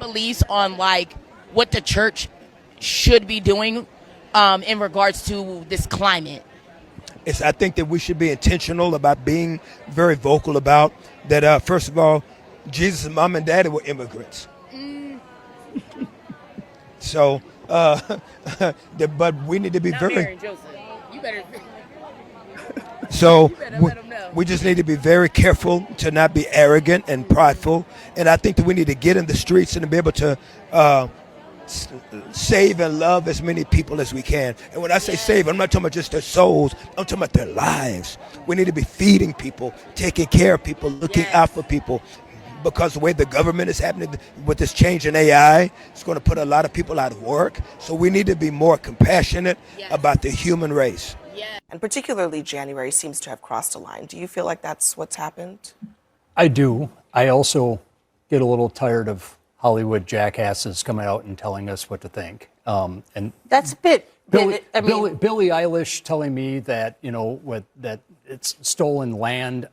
beliefs on like what the church should be doing in regards to this climate? I think that we should be intentional about being very vocal about that. First of all, Jesus' mom and daddy were immigrants. So, but we need to be Not very. Mary and Joseph. You better. So You better let 'em know. we just need to be very careful to not be arrogant and prideful. And I think that we need to get in the streets and to be able to save and love as many people as we can. And when I say save, I'm not talking about just their souls. I'm talking about their lives. We need to be feeding people, taking care of people, looking out for people. Because the way the government is happening with this change in AI, it's going to put a lot of people out of work. So we need to be more compassionate about the human race. And particularly January seems to have crossed a line. Do you feel like that's what's happened? I do. I also get a little tired of Hollywood jackasses coming out and telling us what to think. And That's a bit. Billie I mean, Eilish telling me that, that it's stolen land.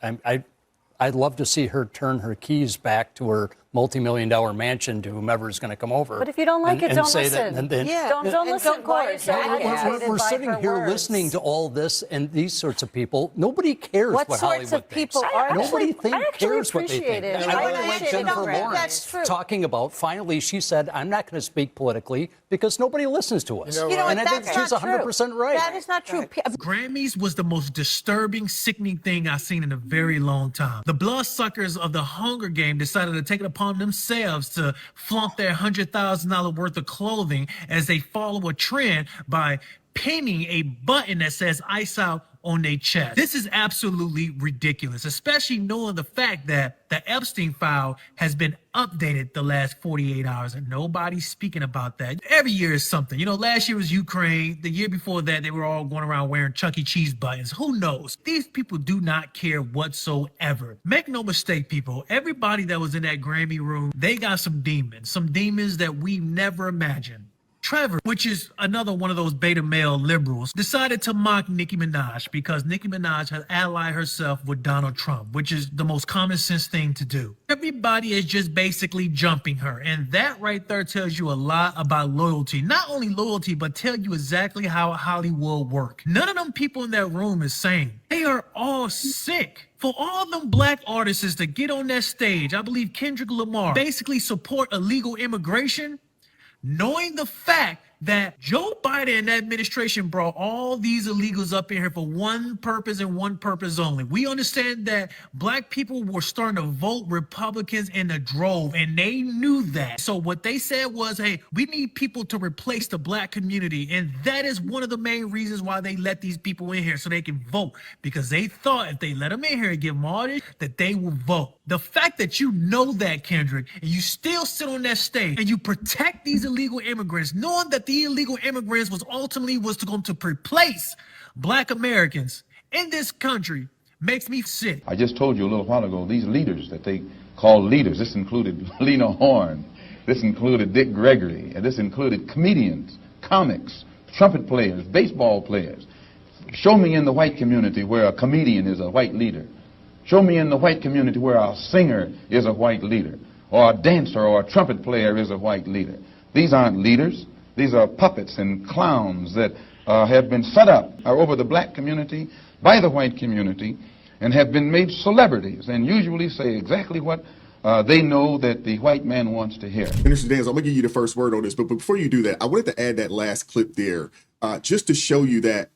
I'd love to see her turn her keys back to her multi-million-dollar mansion to whomever is going to come over. But if you don't like it, don't listen. Don't listen. Don't we're sitting here listening to all this and these sorts of people. Nobody cares what Hollywood sorts of people thinks. are Nobody appreciate cares what they think. it. I really like Jennifer That's Lawrence true. talking about, finally, she said, I'm not going to speak politically because nobody listens to us. You know and I what? think she's 100% right. That is not true. Grammys was the most disturbing, sickening thing I've seen in a very long time. The bloodsuckers of the Hunger Game decided to take it upon themselves to flaunt their $100,000 worth of clothing as they follow a trend by pinning a button that says "Ice Out" on their chest. This is absolutely ridiculous, especially knowing the fact that the Epstein file has been updated the last 48 hours and nobody's speaking about that. Every year is something. Last year was Ukraine. The year before that, they were all going around wearing Chuck E. Cheese buttons. Who knows? These people do not care whatsoever. Make no mistake, people. Everybody that was in that Grammy room, they got some demons that we never imagined. Trevor, which is another one of those beta male liberals, decided to mock Nicki Minaj because Nicki Minaj has allied herself with Donald Trump, which is the most common sense thing to do. Everybody is just basically jumping her. And that right there tells you a lot about loyalty. Not only loyalty, but tell you exactly how Hollywood works. None of them people in that room is sane. They are all sick. For all them black artists to get on that stage, I believe Kendrick Lamar, basically support illegal immigration, knowing the fact that Joe Biden and that administration brought all these illegals up in here for one purpose and one purpose only. We understand that black people were starting to vote Republicans in a drove, and they knew that. So what they said was, hey, we need people to replace the black community. And that is one of the main reasons why they let these people in here so they can vote, because they thought if they let them in here and give them all this, that they will vote. The fact that you know that, Kendrick, and you still sit on that stage and you protect these illegal immigrants, knowing that the illegal immigrants was going to replace black Americans in this country, makes me sick. I just told you a little while ago, these leaders that they call leaders, this included Lena Horne, this included Dick Gregory, and this included comedians, comics, trumpet players, baseball players. Show me in the white community where a comedian is a white leader. Show me in the white community where a singer is a white leader, or a dancer or a trumpet player is a white leader. These aren't leaders. These are puppets and clowns that have been set up over the black community by the white community and have been made celebrities and usually say exactly what they know that the white man wants to hear. Minister Daniels, I'm going to give you the first word on this, but before you do that, I wanted to add that last clip there just to show you that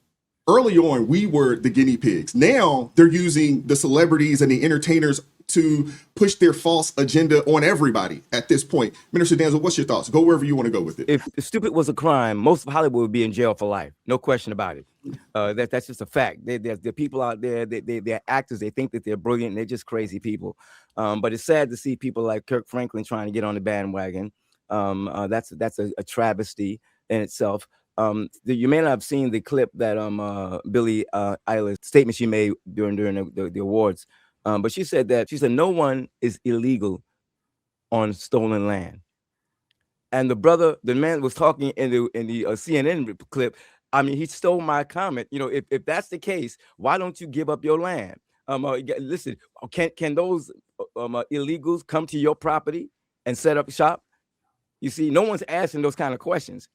early on, we were the guinea pigs. Now they're using the celebrities and the entertainers to push their false agenda on everybody at this point. Minister Danzel, what's your thoughts? Go wherever you want to go with it. If stupid was a crime, most of Hollywood would be in jail for life. No question about it. That's just a fact. There are people out there, they're actors, they think that they're brilliant, and they're just crazy people. But it's sad to see people like Kirk Franklin trying to get on the bandwagon. That's a travesty in itself. You may not have seen the clip that Billie Eilish statement she made during the awards. But she said no one is illegal on stolen land. And the man was talking in the CNN clip. I mean, he stole my comment. If that's the case, why don't you give up your land? Listen, can those illegals come to your property and set up shop? You see, no one's asking those kind of questions,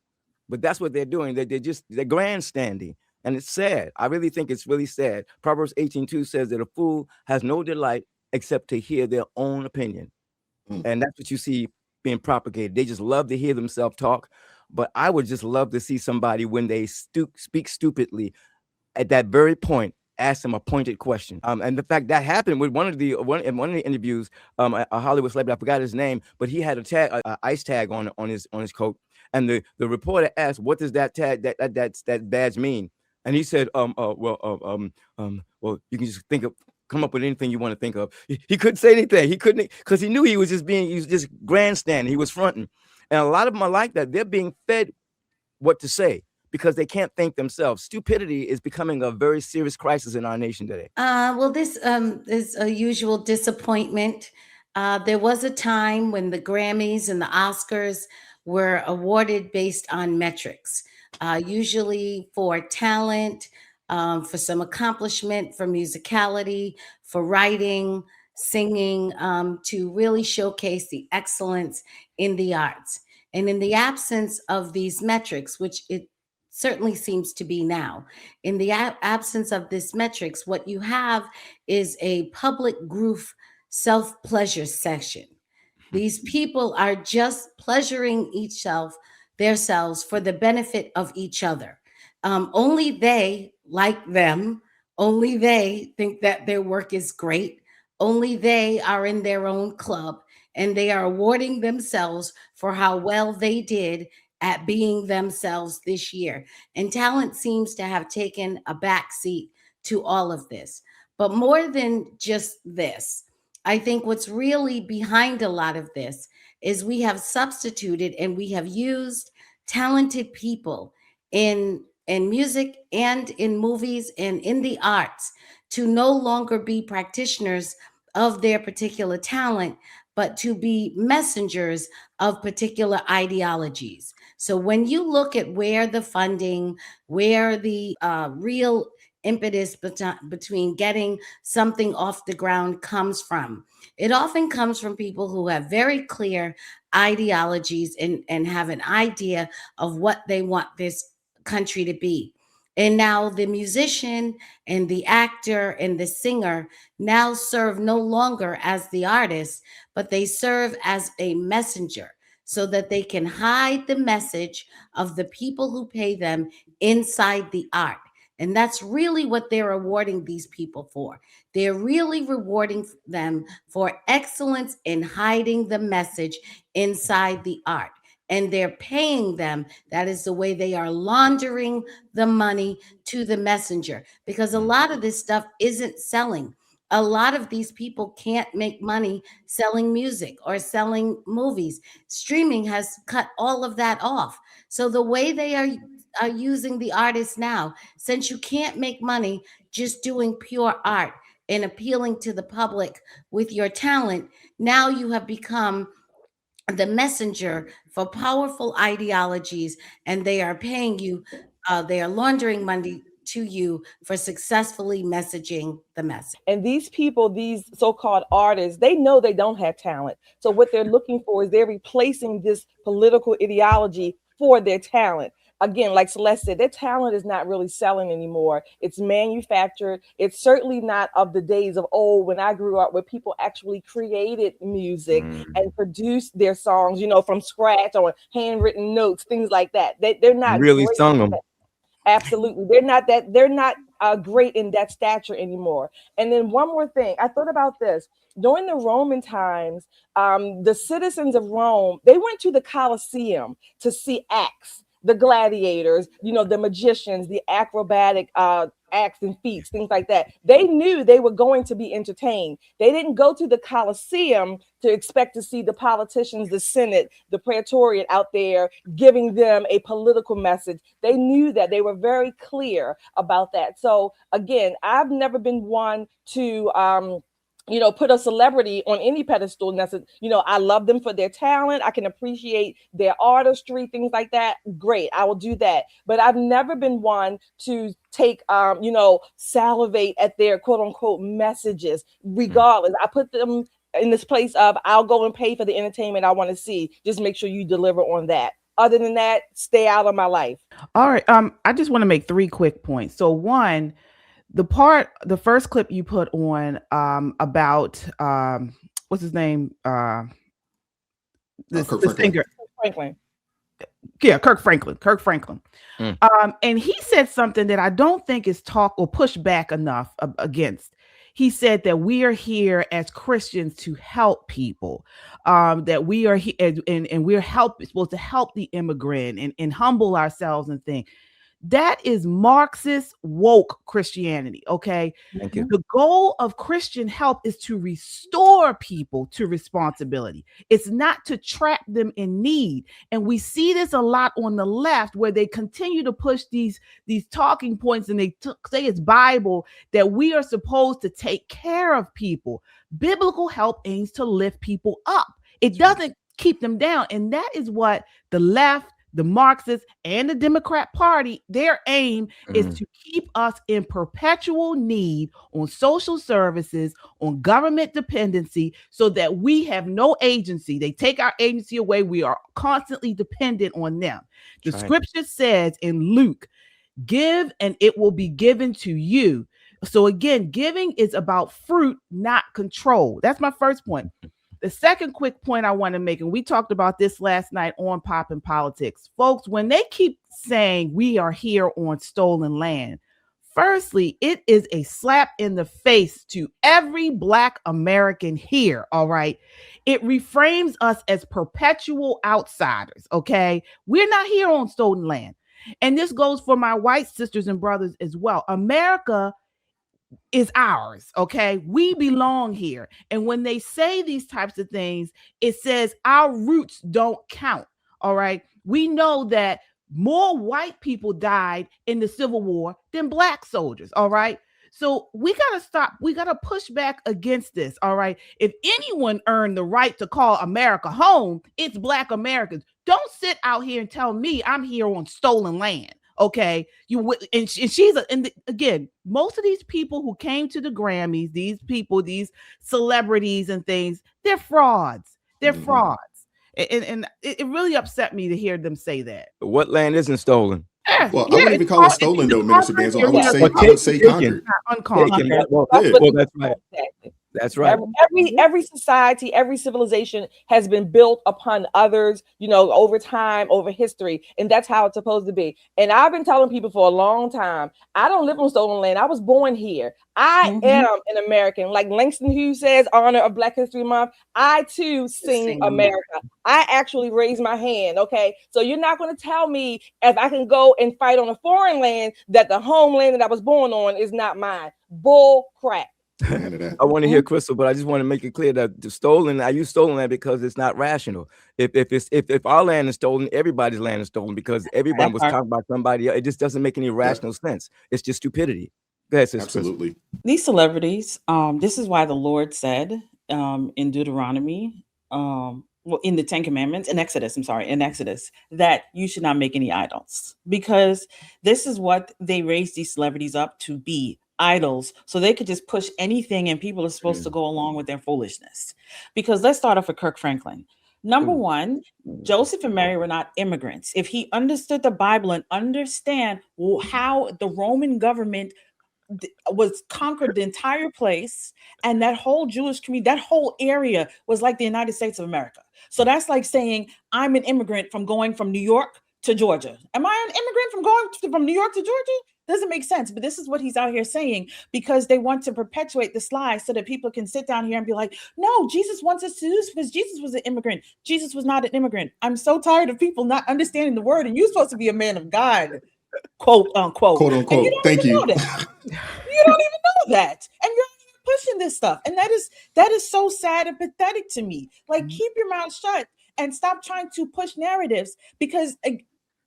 but that's what they're doing. They're grandstanding. And it's sad. I really think it's really sad. Proverbs 18:2 says that a fool has no delight except to hear their own opinion. And that's what you see being propagated. They just love to hear themselves talk. But I would just love to see somebody, when they speak stupidly, at that very point, ask them a pointed question. And the fact that happened with one of the interviews, a Hollywood celebrity, I forgot his name, but he had a ice tag on his coat. And the reporter asked, "What does that tag, that badge mean?" And he said, well, you can just come up with anything you want to think of. He couldn't say anything. He couldn't, because he knew he was just grandstanding. He was fronting. And a lot of them are like that. They're being fed what to say because they can't think themselves. Stupidity is becoming a very serious crisis in our nation today. Well, this is a usual disappointment. There was a time when the Grammys and the Oscars were awarded based on metrics, usually for talent, for some accomplishment, for musicality, for writing, singing, to really showcase the excellence in the arts. And in the absence of these metrics, which it certainly seems to be now, in the absence of this metrics, what you have is a public group self-pleasure session. These people are just pleasuring themselves for the benefit of each other. Only they like them. Only they think that their work is great. Only they are in their own club, and they are awarding themselves for how well they did at being themselves this year. And talent seems to have taken a backseat to all of this. But more than just this, I think what's really behind a lot of this is we have substituted and we have used talented people in music and in movies and in the arts to no longer be practitioners of their particular talent, but to be messengers of particular ideologies. So when you look at where the funding, where the real impetus between getting something off the ground comes from, it often comes from people who have very clear ideologies and have an idea of what they want this country to be. And now the musician and the actor and the singer now serve no longer as the artist, but they serve as a messenger so that they can hide the message of the people who pay them inside the art. And that's really what they're awarding these people for. They're really rewarding them for excellence in hiding the message inside the art. And they're paying them. That is the way they are laundering the money to the messenger, because a lot of this stuff isn't selling. A lot of these people can't make money selling music or selling movies. Streaming has cut all of that off. So the way they are using the artists now, since you can't make money just doing pure art and appealing to the public with your talent, now you have become the messenger for powerful ideologies, and they are paying you, they are laundering money to you for successfully messaging the message. And these people, these so-called artists, they know they don't have talent. So what they're looking for is they're replacing this political ideology for their talent. Again, like Celeste said, their talent is not really selling anymore. It's manufactured. It's certainly not of the days of old when I grew up, where people actually created music and produced their songs, from scratch on handwritten notes, things like that. They're not really sung them. Absolutely. They're not great in that stature anymore. And then one more thing, I thought about this. During the Roman times, the citizens of Rome, they went to the Colosseum to see acts. The gladiators, the magicians, the acrobatic acts and feats, things like that. They knew they were going to be entertained. They didn't go to the Colosseum to expect to see the politicians, the Senate, the Praetorian out there giving them a political message. They knew that. They were very clear about that. So again, I've never been one to put a celebrity on any pedestal. And that's, I love them for their talent. I can appreciate their artistry, things like that. Great. I will do that. But I've never been one to take, salivate at their quote unquote messages, regardless. I put them in this place of I'll go and pay for the entertainment I want to see. Just make sure you deliver on that. Other than that, stay out of my life. All right. I just want to make 3 quick points. So one, the first clip you put on about what's his name? The singer. Franklin. Yeah, Kirk Franklin. And he said something that I don't think is talk or pushed back enough against. He said that we are here as Christians to help people, that we are here and we're supposed to help the immigrant and humble ourselves and things. That is Marxist woke Christianity. Okay. Thank you. The goal of Christian help is to restore people to responsibility. It's not to trap them in need. And we see this a lot on the left where they continue to push these talking points and they say it's Bible that we are supposed to take care of people. Biblical help aims to lift people up. It doesn't keep them down. And that is what the left, the Marxists, and the Democrat Party, their aim is to keep us in perpetual need on social services, on government dependency, so that we have no agency. They take our agency away. We are constantly dependent on them. The scripture says in Luke, give and it will be given to you. So again, giving is about fruit, not control. That's my first point. The second quick point I want to make, and we talked about this last night on Pop and Politics, folks, when they keep saying we are here on stolen land, firstly, it is a slap in the face to every Black American here. All right. It reframes us as perpetual outsiders. Okay. We're not here on stolen land. And this goes for my white sisters and brothers as well. America is ours. Okay. We belong here. And when they say these types of things, it says our roots don't count. All right. We know that more white people died in the Civil War than Black soldiers. All right. So we got to stop. We got to push back against this. All right. If anyone earned the right to call America home, it's Black Americans. Don't sit out here and tell me I'm here on stolen land. Okay, again, most of these people who came to the Grammys, these celebrities and things, they're frauds. They're frauds. And it really upset me to hear them say that. What land isn't stolen? Well, I wouldn't even call it stolen though, Minister Benzo. I would say conquered. Well, that's right. That's right. Every society, every civilization has been built upon others, over time, over history. And that's how it's supposed to be. And I've been telling people for a long time, I don't live on stolen land. I was born here. I am an American. Like Langston Hughes says, honor of Black History Month. I too sing America. I actually raise my hand. Okay. So you're not going to tell me if I can go and fight on a foreign land that the homeland that I was born on is not mine. Bull crap. I want to hear Crystal, but I just want to make it clear that I use stolen land because it's not rational. If our land is stolen, everybody's land is stolen because everyone was talking about somebody else. It just doesn't make any rational sense. It's just stupidity. Go ahead, absolutely. Crystal. These celebrities, this is why the Lord said in Deuteronomy, in the Ten Commandments, in Exodus, that you should not make any idols, because this is what they raised these celebrities up to be. Idols, so they could just push anything and people are supposed to go along with their foolishness. Because let's start off with Kirk Franklin. Number one, Joseph and Mary were not immigrants. If he understood the Bible and understand how the Roman government was conquered the entire place, and that whole Jewish community, that whole area was like the United States of America. So that's like saying I'm an immigrant from going from New York to Georgia. Am I an immigrant from going from New York to Georgia? Doesn't make sense, but this is what he's out here saying because they want to perpetuate this lie so that people can sit down here and be like, no, Jesus wants us to do this because Jesus was an immigrant. Jesus was not an immigrant. I'm so tired of people not understanding the word, and you're supposed to be a man of God, quote unquote. Quote unquote. You Thank you. You don't even know that. And you're pushing this stuff. And that is so sad and pathetic to me. Like, keep your mouth shut and stop trying to push narratives, because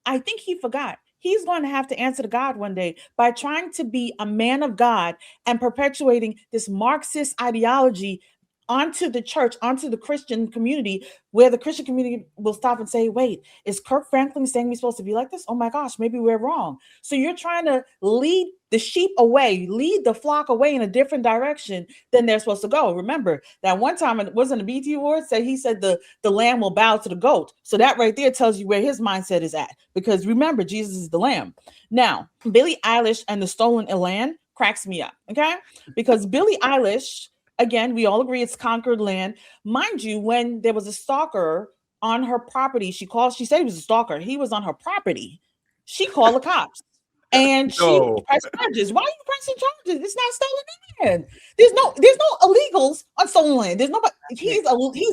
I think he forgot. He's going to have to answer to God one day by trying to be a man of God and perpetuating this Marxist ideology onto the church, onto the Christian community, where the Christian community will stop and say, wait, is Kirk Franklin saying we're supposed to be like this? Oh my gosh, maybe we're wrong. So you're trying to lead the sheep away, lead the flock away in a different direction than they're supposed to go. Remember that one time, it wasn't a BT Awards, that he said the lamb will bow to the goat. So that right there tells you where his mindset is at, because remember, Jesus is the lamb. Now, Billie Eilish and the Stolen Land cracks me up, okay? Because Billie Eilish, again, we all agree it's conquered land. Mind you, when there was a stalker on her property, she said he was a stalker. He was on her property. She called the cops. And she pressed charges. Why are you pressing charges? It's not stolen land. There's no illegals on stolen land. There's nobody. He's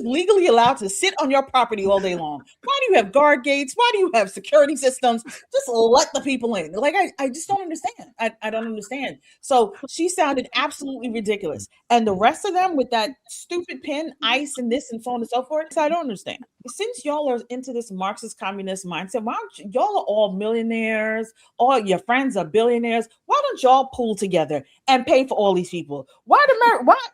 legally allowed to sit on your property all day long. Why do you have guard gates? Why do you have security systems? Just let the people in. Like, I just don't understand. I don't understand. So she sounded absolutely ridiculous. And the rest of them with that stupid pin, ICE, and this and so on and so forth. So I don't understand. Since y'all are into this Marxist communist mindset, why don't y'all are all millionaires, all your friends are billionaires? Why don't y'all pool together and pay for all these people? Why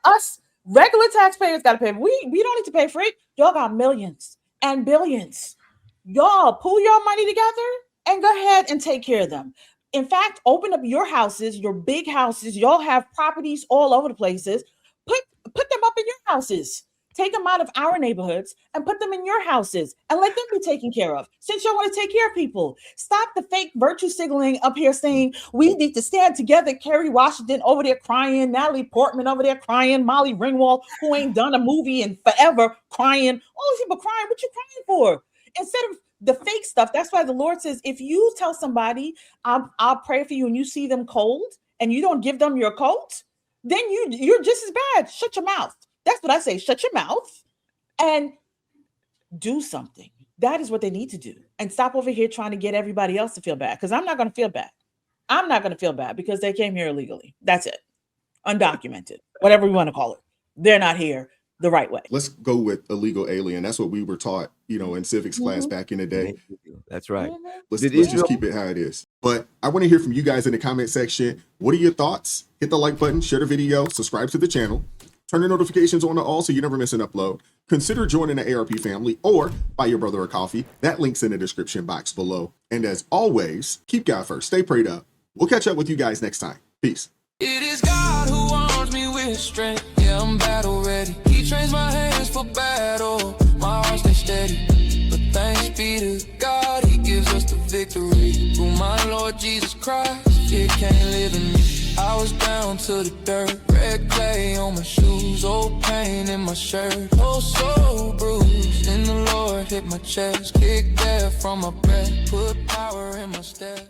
us regular taxpayers got to pay? We don't need to pay for it. Y'all got millions and billions. Y'all pool your money together and go ahead and take care of them. In fact, open up your houses, your big houses. Y'all have properties all over the places. Put them up in your houses. Take them out of our neighborhoods and put them in your houses and let them be taken care of. Since y'all want to take care of people, stop the fake virtue signaling up here saying we need to stand together. Kerry Washington over there crying, Natalie Portman over there crying, Molly Ringwald, who ain't done a movie in forever, crying. All these people crying. What you crying for? Instead of the fake stuff. That's why the Lord says, if you tell somebody, I'll pray for you, and you see them cold and you don't give them your coat, then you're just as bad. Shut your mouth. That's what I say. Shut your mouth and do something. That is what they need to do. And stop over here trying to get everybody else to feel bad, because I'm not going to feel bad. I'm not going to feel bad because they came here illegally. That's it. Undocumented, whatever we want to call it. They're not here the right way. Let's go with illegal alien. That's what we were taught, in civics class back in the day. That's right. Let's just keep it how it is. But I want to hear from you guys in the comment section. What are your thoughts? Hit the like button, share the video, subscribe to the channel. Turn your notifications on to all so you never miss an upload. Consider joining the ARP family or buy your brother a coffee. That link's in the description box below. And as always, keep God first. Stay prayed up. We'll catch up with you guys next time. Peace. It is God who arms me with strength. Yeah, I'm battle ready. He trains my hands for battle. My heart stays steady. But thanks be to God, he gives us the victory. Through my Lord Jesus Christ, it can't live in me. I was down to the dirt, red clay on my shoes, old pain in my shirt, oh so bruised. And the Lord hit my chest, kicked death from my breath, put power in my step.